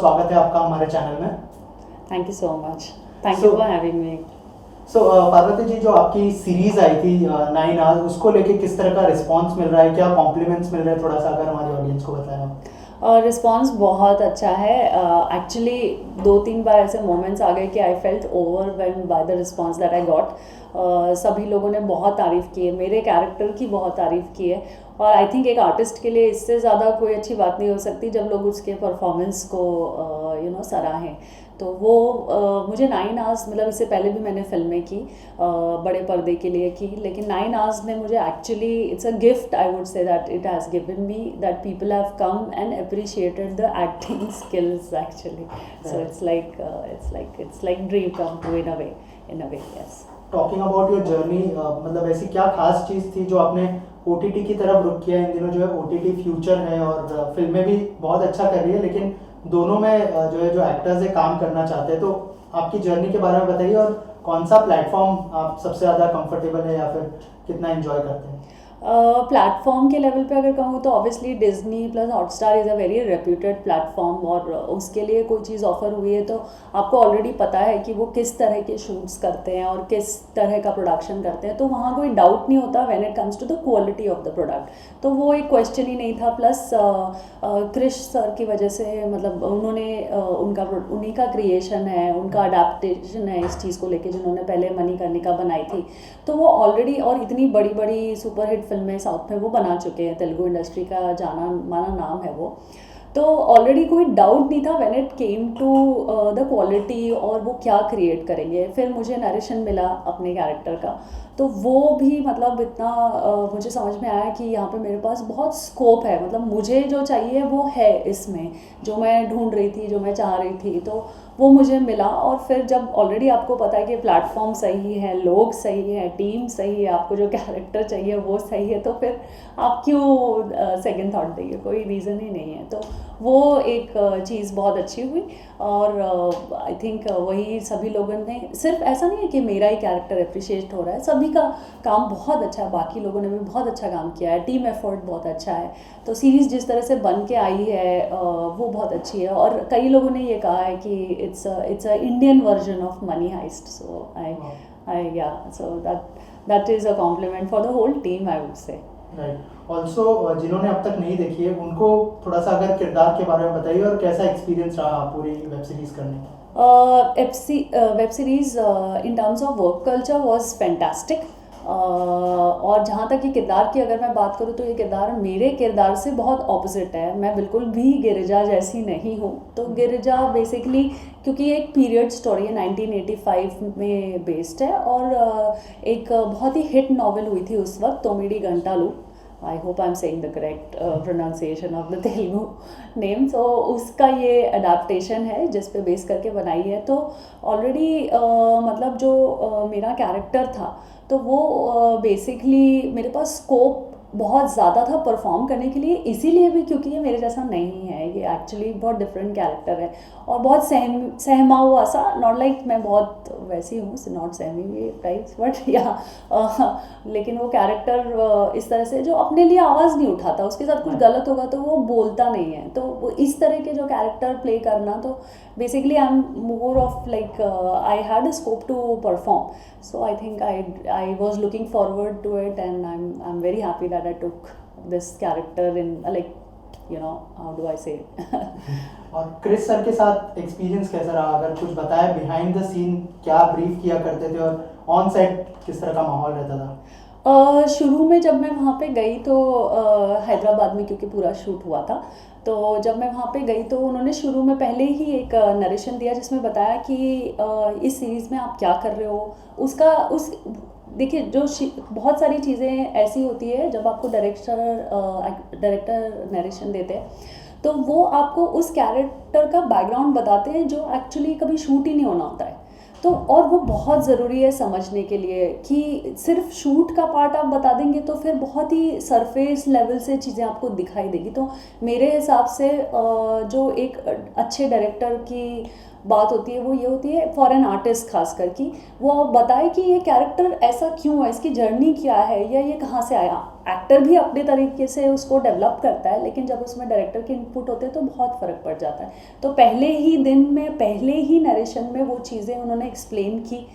स्वागत है आपका हमारे चैनल में। Thank you so much. Thank you for having me. Parvati ji, जो आपकी सीरीज आई थी 9 आवर्स, उसको लेके किस तरह का रिस्पांस मिल रहा है, क्या कॉम्प्लीमेंट्स मिल रहे हैं, थोड़ा सा अगर हमारी ऑडियंस को बताएं आप। और रिस्पॉन्स बहुत अच्छा है। एक्चुअली 2-3 बार ऐसे मोमेंट्स आ गए कि I felt overwhelmed by the response that I got. सभी लोगों ने बहुत तारीफ़ की है, मेरे कैरेक्टर की बहुत तारीफ़ की है। और आई थिंक एक आर्टिस्ट के लिए इससे ज़्यादा कोई अच्छी बात नहीं हो सकती जब लोग उसके परफॉर्मेंस को सराहें। तो वो मुझे 9 आवर्स, मतलब इससे पहले भी मैंने फिल्में की, बड़े पर्दे के लिए की, लेकिन 9 आवर्स ने मुझे actually it's a gift, I would say that it has given me that people have come and appreciated the acting skills actually. So it's like dream come true in a way yes. Talking about your journey, मतलब ऐसी क्या खास चीज़ थी जो आपने OTT की तरफ रुख किया। इन दिनों जो है ओटीटी फ्यूचर है और फिल्में भी बहुत अच्छा कर रही है, लेकिन दोनों में जो एक्टर्स है काम करना चाहते हैं। तो आपकी जर्नी के बारे में बताइए, और कौन सा प्लेटफॉर्म आप सबसे ज़्यादा कंफर्टेबल है या फिर कितना एंजॉय करते हैं। प्लेटफॉर्म के लेवल पे अगर कहूँ तो obviously Disney plus Hotstar is a very reputed platform, और उसके लिए कोई चीज़ ऑफर हुई है तो आपको ऑलरेडी पता है कि वो किस तरह के शूट्स करते हैं और किस तरह का प्रोडक्शन करते हैं, तो वहाँ कोई डाउट नहीं होता when it comes to the quality of the product. तो वो एक क्वेश्चन ही नहीं था। प्लस क्रिश सर की वजह से, मतलब उन्हीं का क्रिएशन है, उनका अडेप्टेशन है इस चीज़ को लेके, जिन्होंने पहले मणिकर्णिका बनाई थी। तो वो ऑलरेडी, और इतनी बड़ी बड़ी सुपरहिट फिल्में साउथ में वो बना चुके हैं, तेलुगु इंडस्ट्री का जाना माना नाम है वो। तो ऑलरेडी कोई डाउट नहीं था when it came to the quality और वो क्या क्रिएट करेंगे। फिर मुझे नरेशन मिला अपने कैरेक्टर का, तो वो भी मतलब इतना मुझे समझ में आया कि यहाँ पे मेरे पास बहुत स्कोप है, मतलब मुझे जो चाहिए वो है इसमें, जो मैं ढूंढ रही थी, जो मैं चाह रही थी, तो वो मुझे मिला। और फिर जब ऑलरेडी आपको पता है कि प्लेटफॉर्म सही है, लोग सही है, टीम सही है, आपको जो कैरेक्टर चाहिए वो सही है, तो फिर आप क्यों सेकंड थॉट देंगे, कोई रीज़न ही नहीं है। तो वो एक चीज़ बहुत अच्छी हुई। और आई थिंक वही सभी लोगों ने, सिर्फ ऐसा नहीं है कि मेरा ही कैरेक्टर अप्रिशिएट हो रहा है, सभी का काम बहुत अच्छा है, बाकी लोगों ने भी बहुत अच्छा काम किया है, टीम एफर्ट बहुत अच्छा है। तो सीरीज़ जिस तरह से बन के आई है वो बहुत अच्छी है। और कई लोगों ने ये कहा है कि it's a Indian version of money heist. So I yeah so that is a compliment for the whole team, I would say. Right. Also जिन्होंने अब तक नहीं देखी है उनको थोड़ा सा अगर किरदार के बारे में बताइए, और कैसा एक्सपीरियंस रहा पूरी वेब सीरीज करने का। Web series in terms of work culture was fantastic. और जहाँ तक कि किरदार की अगर मैं बात करूँ तो ये किरदार मेरे किरदार से बहुत ऑपोजिट है। मैं बिल्कुल भी गिरिजा जैसी नहीं हूँ। तो गिरिजा बेसिकली, क्योंकि ये एक पीरियड स्टोरी है, 1985 में बेस्ड है, और एक बहुत ही हिट नॉवेल हुई थी उस वक्त, तोमिडी घंटालू। I hope I am saying the correct pronunciation of the Telugu name. तो उसका ये अडाप्टेशन है जिस पे बेस करके बनाई है। तो ऑलरेडी मतलब जो मेरा कैरेक्टर था, तो वो बेसिकली मेरे पास स्कोप बहुत ज़्यादा था परफॉर्म करने के लिए, इसीलिए भी क्योंकि ये मेरे जैसा नहीं है, ये एक्चुअली बहुत डिफरेंट कैरेक्टर है और बहुत सहमा हुआ सा, नॉट लाइक मैं बहुत वैसी हूँ, नॉट सहमी हुई राइट, बट या लेकिन वो कैरेक्टर इस तरह से जो अपने लिए आवाज़ नहीं उठाता, उसके साथ कुछ गलत होगा तो वो बोलता नहीं है। तो वो इस तरह के जो कैरेक्टर प्ले करना, तो basically I am more of like I had a scope to perform. So I think I was looking forward to it, and I'm very happy that I took this character in like, you know, how do I say और Chris sir के साथ experience कैसा रहा, अगर कुछ बताया behind the scene, क्या brief किया करते थे और ऑन सेट किस तरह का माहौल रहता था। शुरू में जब मैं वहाँ पे गई तो हैदराबाद में, क्योंकि पूरा शूट हुआ था, तो जब मैं वहाँ पे गई तो उन्होंने शुरू में पहले ही एक नरेशन दिया जिसमें बताया कि इस सीरीज़ में आप क्या कर रहे हो। देखिए, जो बहुत सारी चीज़ें ऐसी होती है जब आपको डायरेक्टर नरेशन देते हैं, तो वो आपको उस कैरेक्टर का बैकग्राउंड बताते हैं जो एक्चुअली कभी शूट ही नहीं होना होता है। तो और वो बहुत ज़रूरी है समझने के लिए, कि सिर्फ शूट का पार्ट आप बता देंगे तो फिर बहुत ही सरफेस लेवल से चीज़ें आपको दिखाई देगी। तो मेरे हिसाब से जो एक अच्छे डायरेक्टर की बात होती है वो ये होती है, फॉर एन आर्टिस्ट खास कर, कि वो बताए कि ये कैरेक्टर ऐसा क्यों है, इसकी जर्नी क्या है, या ये कहाँ से आया। एक्टर भी अपने तरीके से उसको डेवलप करता है, लेकिन जब उसमें डायरेक्टर के इनपुट होते हैं तो बहुत फ़र्क पड़ जाता है। तो पहले ही दिन में, पहले ही नरेशन में वो चीज़ें उन्होंने एक्सप्लेन की।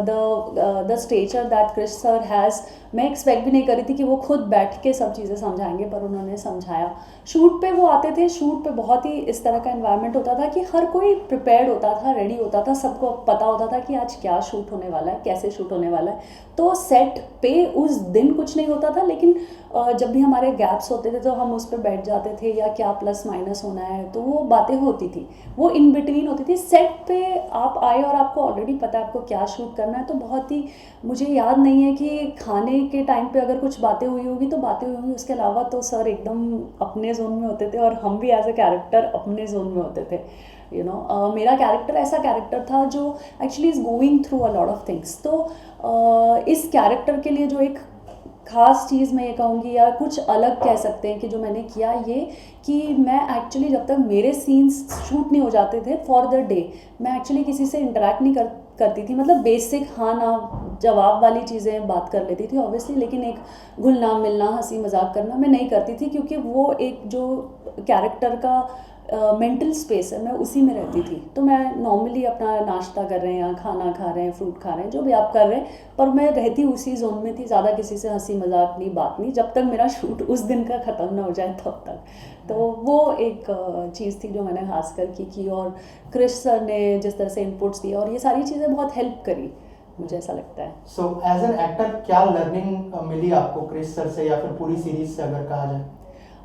The stature that Krish sir has, मैं एक्सपेक्ट भी नहीं करी थी कि वो खुद बैठ के सब चीज़ें समझाएंगे, पर उन्होंने समझाया। शूट पे वो आते थे, शूट पे बहुत ही इस तरह का एनवायरनमेंट होता था कि हर कोई प्रिपेयर्ड होता था, रेडी होता था, सबको पता होता था कि आज क्या शूट होने वाला है, कैसे शूट होने वाला है। तो सेट पे उस दिन कुछ नहीं होता था, लेकिन जब भी हमारे गैप्स होते थे तो हम उस पर बैठ जाते थे, या क्या प्लस माइनस होना है, तो वो बातें होती थी, वो इन बिटवीन होती थी। सेट पे आप आए और आपको ऑलरेडी पता है आपको क्या शूट करना है, तो बहुत ही, मुझे याद नहीं है कि खाने के टाइम पे अगर कुछ बातें हुई होगी तो बातें हुई होंगी, उसके अलावा तो सर एकदम अपने जोन में होते थे और हम भी एज ए कैरेक्टर अपने जोन में होते थे। मेरा कैरेक्टर ऐसा कैरेक्टर था जो actually is going through a lot of things. तो इस कैरेक्टर के लिए जो एक ख़ास चीज़ मैं ये कहूँगी, या कुछ अलग कह सकते हैं कि जो मैंने किया, ये कि मैं एक्चुअली जब तक मेरे सीन्स शूट नहीं हो जाते थे फॉर द डे, मैं एक्चुअली किसी से इंटरेक्ट नहीं करती थी। मतलब बेसिक हाँ ना जवाब वाली चीज़ें बात कर लेती थी ऑब्वियसली, लेकिन एक घुलना मिलना, हंसी मजाक करना मैं नहीं करती थी, क्योंकि वो एक जो कैरेक्टर का मेंटल स्पेस है, मैं उसी में रहती थी। तो मैं नॉर्मली अपना नाश्ता कर रहे हैं या खाना खा रहे हैं, फ्रूट खा रहे हैं, जो भी आप कर रहे हैं, पर मैं रहती उसी जोन में थी, ज़्यादा किसी से हंसी मजाक नहीं, बात नहीं, जब तक मेरा शूट उस दिन का ख़त्म ना हो जाए तब तक। तो वो एक चीज़ थी जो मैंने खास कर की। और क्रिश सर ने जिस तरह से इनपुट्स दिए, और ये सारी चीज़ें बहुत हेल्प करी, मुझे ऐसा लगता है। सो एज एन एक्टर क्या लर्निंग मिली आपको क्रिश सर से, या फिर पूरी सीरीज से अगर कहा जाए?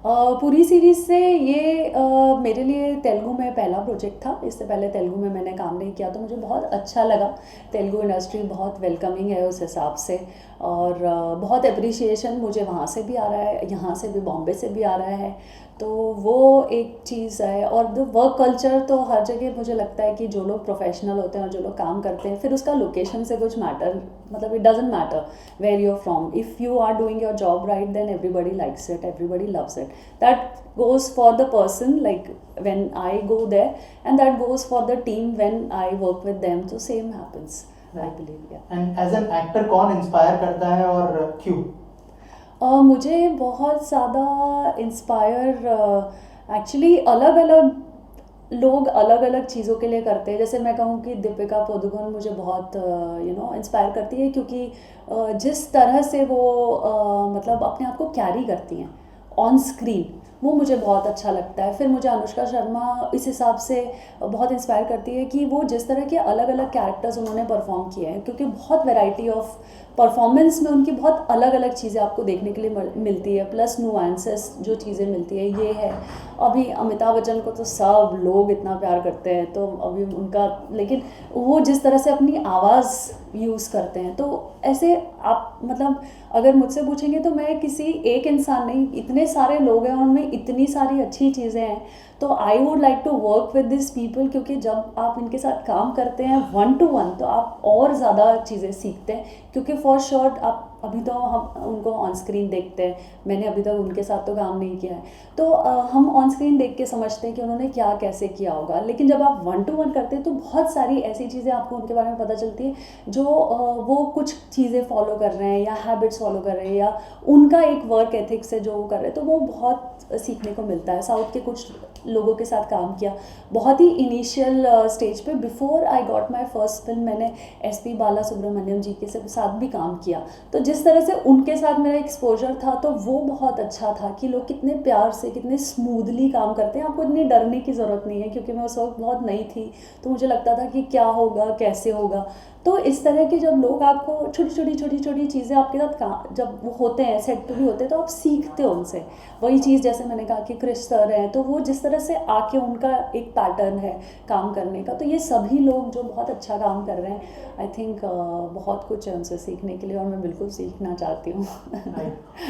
पूरी सीरीज़ से ये मेरे लिए तेलुगु में पहला प्रोजेक्ट था। इससे पहले तेलुगु में मैंने काम नहीं किया, तो मुझे बहुत अच्छा लगा। तेलुगु इंडस्ट्री बहुत वेलकमिंग है उस हिसाब से, और बहुत अप्रिसिएशन मुझे वहाँ से भी आ रहा है, यहाँ से भी, बॉम्बे से भी आ रहा है। तो वो एक चीज़ है। और द वर्क कल्चर तो हर जगह मुझे लगता है कि जो लोग प्रोफेशनल होते हैं और जो लोग काम करते हैं, फिर उसका लोकेशन से कुछ मैटर, मतलब it doesn't matter where you are from, if you are doing your job right, then everybody likes it, everybody loves it. That goes for the person, like when I go there, and that goes for the team when I work with them, so same happens, I believe, yeah. And as an actor कौन inspire करता है और क्यों? मुझे बहुत ज़्यादा inspire actually अलग अलग लोग अलग अलग चीज़ों के लिए करते हैं। जैसे मैं कहूँ कि दीपिका पादुकोण मुझे बहुत इंस्पायर करती है, क्योंकि जिस तरह से वो मतलब अपने आप को कैरी करती हैं ऑन स्क्रीन, वो मुझे बहुत अच्छा लगता है। फिर मुझे अनुष्का शर्मा इस हिसाब से बहुत इंस्पायर करती है कि वो जिस तरह के अलग अलग कैरेक्टर्स उन्होंने परफॉर्म किए हैं, क्योंकि बहुत वैरायटी ऑफ परफॉर्मेंस में उनकी बहुत अलग अलग चीज़ें आपको देखने के लिए मिलती है, प्लस नुआंसेस जो चीज़ें मिलती है ये है। अभी अमिताभ बच्चन को तो सब लोग इतना प्यार करते हैं, तो अभी उनका, लेकिन वो जिस तरह से अपनी आवाज़ यूज़ करते हैं, तो ऐसे आप मतलब अगर मुझसे पूछेंगे तो मैं किसी एक इंसान नहीं, इतने सारे लोग हैं और उनमें इतनी सारी अच्छी चीज़ें हैं, तो I would like to work with this people, क्योंकि जब आप इनके साथ काम करते हैं 1 to 1 तो आप और ज़्यादा चीज़ें सीखते हैं। क्योंकि फॉर श्योर आप अभी तो हम उनको ऑन स्क्रीन देखते हैं, मैंने अभी तक उनके साथ तो काम नहीं किया है, तो हम ऑन स्क्रीन देख के समझते हैं कि उन्होंने क्या कैसे किया होगा। लेकिन जब आप 1 to 1 करते हैं तो बहुत सारी ऐसी चीज़ें आपको उनके बारे में पता चलती है, जो वो कुछ चीज़ें फॉलो कर रहे हैं या हैबिट्स फॉलो कर रहे हैं, या उनका एक वर्क एथिक्स है जो वो कर रहे हैं, तो वो बहुत सीखने को मिलता है। साउथ के कुछ लोगों के साथ काम किया बहुत ही इनिशियल स्टेज पे, before I got my first film, मैंने SP बालासुब्रमण्यम जी के साथ भी काम किया। तो जिस तरह से उनके साथ मेरा एक्सपोजर था, तो वो बहुत अच्छा था कि लोग कितने प्यार से, कितने स्मूथली काम करते हैं। आपको इतनी डरने की ज़रूरत नहीं है, क्योंकि मैं उस वक्त बहुत नई थी, तो मुझे लगता था कि क्या होगा, कैसे होगा। तो इस तरह के जब लोग आपको छोटी छोटी चीज़ें आपके साथ जब वो होते हैं, सेट पे भी होते हैं, तो आप सीखते हो उनसे। वही चीज़ जैसे मैंने कहा कि क्रिश सर हैं, तो वो जिस तरह से आके उनका एक पैटर्न है काम करने का, तो ये सभी लोग जो बहुत अच्छा काम कर रहे हैं, आई थिंक बहुत कुछ है उनसे सीखने के लिए, और मैं बिल्कुल सीखना चाहती हूँ।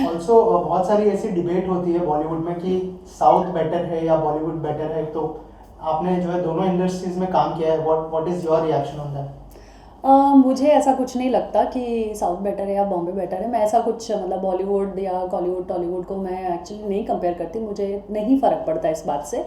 ऑल्सो बहुत सारी ऐसी डिबेट होती है बॉलीवुड में कि साउथ बेटर है या बॉलीवुड बेटर है, तो आपने जो है दोनों इंडस्ट्रीज में काम किया है, what is your reaction on that? मुझे ऐसा कुछ नहीं लगता कि साउथ बेटर है या बॉम्बे बेटर है। मैं ऐसा कुछ मतलब बॉलीवुड या कॉलीवुड टॉलीवुड को मैं एक्चुअली नहीं कंपेयर करती, मुझे नहीं फ़र्क पड़ता इस बात से।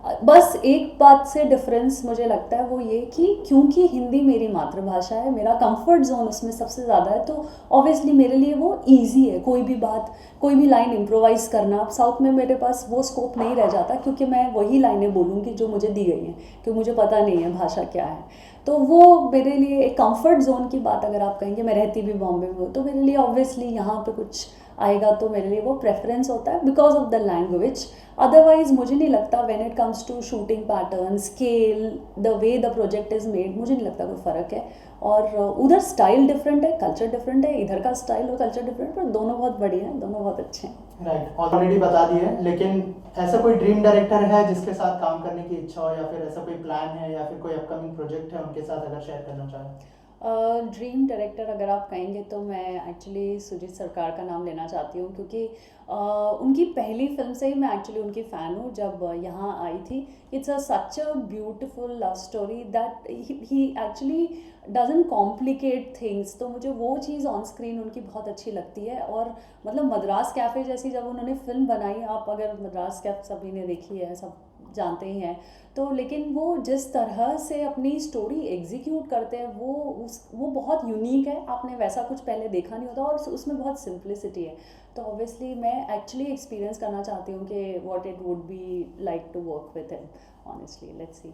बस एक बात से डिफरेंस मुझे लगता है वो ये कि क्योंकि हिंदी मेरी मातृभाषा है, मेरा कंफर्ट जोन उसमें सबसे ज़्यादा है, तो ऑब्वियसली मेरे लिए वो इजी है। कोई भी बात, कोई भी लाइन इम्प्रोवाइज़ करना, साउथ में मेरे पास वो स्कोप नहीं रह जाता, क्योंकि मैं वही लाइनें बोलूँगी जो मुझे दी गई हैं, क्योंकि मुझे पता नहीं है भाषा क्या है। तो वो मेरे लिए एक कंफर्ट जोन की बात अगर आप कहेंगे, मैं रहती भी बॉम्बे में हूँ, तो मेरे लिए ऑब्वियसली यहाँ पे कुछ आएगा तो मेरे लिए वो प्रेफरेंस होता है because of the language. Otherwise मुझे नहीं लगता when it comes to shooting pattern, scale, the way the project is made, मुझे नहीं लगता कोई फ़र्क है। और उधर स्टाइल डिफरेंट है, कल्चर डिफरेंट है, इधर का स्टाइल और कल्चर डिफरेंट, पर दोनों बहुत बढ़िया हैं, दोनों बहुत अच्छे हैं। राइट, ऑलरेडी बता दिए, लेकिन ऐसा कोई ड्रीम डायरेक्टर है जिसके साथ काम करने की इच्छा हो, या फिर ऐसा कोई प्लान है, या फिर कोई अपकमिंग प्रोजेक्ट है उनके साथ अगर शेयर करना चाहें? ड्रीम डायरेक्टर अगर आप कहेंगे तो मैं एक्चुअली सुजीत सरकार का नाम लेना चाहती हूँ, क्योंकि उनकी पहली फिल्म से ही मैं एक्चुअली उनकी फ़ैन हूँ जब यहाँ आई थी। It's a such a beautiful love story that he actually doesn't complicate things, तो मुझे वो चीज़ ऑन स्क्रीन उनकी बहुत अच्छी लगती है। और मतलब मद्रास कैफ़े जैसी जब उन्होंने फिल्म बनाई, आप अगर मद्रास कैफ़े सभी ने देखी है, सब जानते ही हैं, तो लेकिन वो जिस तरह से अपनी स्टोरी एग्जीक्यूट करते हैं वो बहुत यूनिक है। आपने वैसा कुछ पहले देखा नहीं होता, और उसमें बहुत सिंप्लिसिटी है। तो ऑब्वियसली मैं एक्चुअली एक्सपीरियंस करना चाहती हूँ कि what it would be like to work with him, honestly, let's see.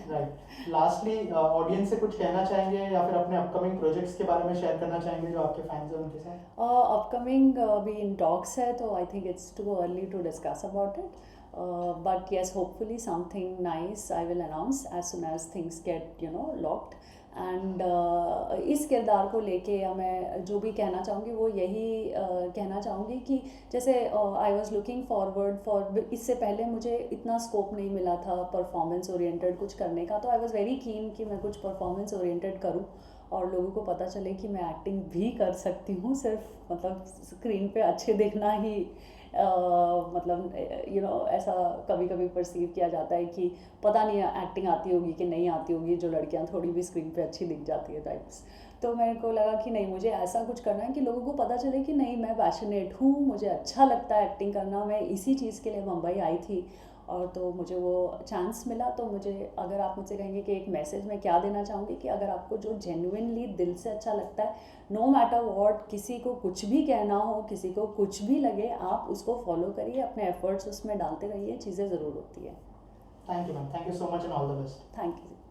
Right, lastly audience से कुछ कहना चाहेंगे या फिर अपने अपकमिंग प्रोजेक्ट्स के बारे में शेयर करना चाहेंगे जो आपके फैंस हैं उनके साथ? अपकमिंग भी इन टॉक्स है, तो I think it's too early to discuss about it, but yes, hopefully something nice I will announce as soon as things get locked. And इस किरदार को लेके या मैं जो भी कहना चाहूँगी वो यही कहना चाहूँगी कि जैसे I was looking forward for, इससे पहले मुझे इतना स्कोप नहीं मिला था परफॉर्मेंस ओरिएंटेड कुछ करने का, तो आई वॉज वेरी कीन कि मैं कुछ परफॉर्मेंस ओरिएंटेड करूँ और लोगों को पता चले कि मैं एक्टिंग भी कर सकती हूँ, सिर्फ मतलब स्क्रीन पे अच्छे दिखना ही मतलब ऐसा कभी कभी परसीव किया जाता है कि पता नहीं एक्टिंग आती होगी कि नहीं आती होगी, जो लड़कियां थोड़ी भी स्क्रीन पे अच्छी दिख जाती है टाइप्स। तो मेरे को लगा कि नहीं, मुझे ऐसा कुछ करना है कि लोगों को पता चले कि नहीं, मैं पैशनेट हूँ, मुझे अच्छा लगता है एक्टिंग करना, मैं इसी चीज़ के लिए मुंबई आई थी और तो मुझे वो चांस मिला। तो मुझे, अगर आप मुझसे कहेंगे कि एक मैसेज मैं क्या देना चाहूँगी, कि अगर आपको जो जेन्युइनली दिल से अच्छा लगता है, नो मैटर व्हाट, किसी को कुछ भी कहना हो, किसी को कुछ भी लगे, आप उसको फॉलो करिए, अपने एफर्ट्स उसमें डालते रहिए, चीज़ें ज़रूर होती है। Thank you ma'am, thank you so much and all the best. Thank you.